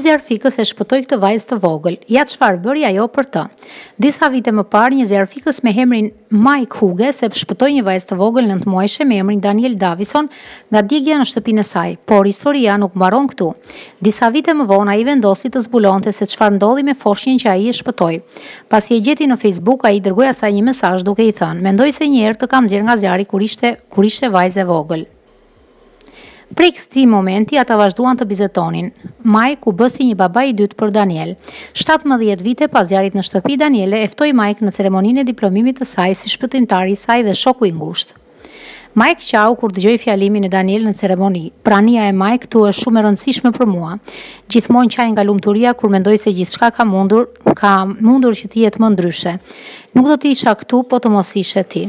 zjarrfikës e shpëtoi këtë vajzë të vogël. Ja çfarë bëri ajo për të. Disa vite më parë, një zjarrfikës me emrin Mike Hughes e shpëtoi një vajzë të vogël 9 muajshe me emrin Daniel Davison nga djegja në shtëpinë e saj, por historia nuk mbaron këtu. Disa vite më vonë ai vendosi të zbulonte se çfarë ndodhi me foshnjën që ai e shpëtoi. Pasi e gjeti në Facebook, ai dërgoi asaj një mesazh duke i thënë: "Mendoj se një herë të kam nxjerr nga zjarri kur ishte vajzë e vogël." Prej këtij momenti ata vazhduan të bizetonin. Mike u bë si një baba i dytë për Daniel. 17 vite pas zjarrit në shtëpi, Daniele e ftoi Mike në ceremoninë e diplomimit të saj si shpëtimtari i saj dhe shoku i ngushtë. Mike qau kur dëgjoi fjalimin e Daniel në ceremoni. "Prania e Mike këtu është shumë e rëndësishme për mua." Gjithmonë qaj nga lumturia kur mendoj se gjithçka ka mundur që të jetë më ndryshe. "Nuk do të isha këtu, po të mos ishe ti."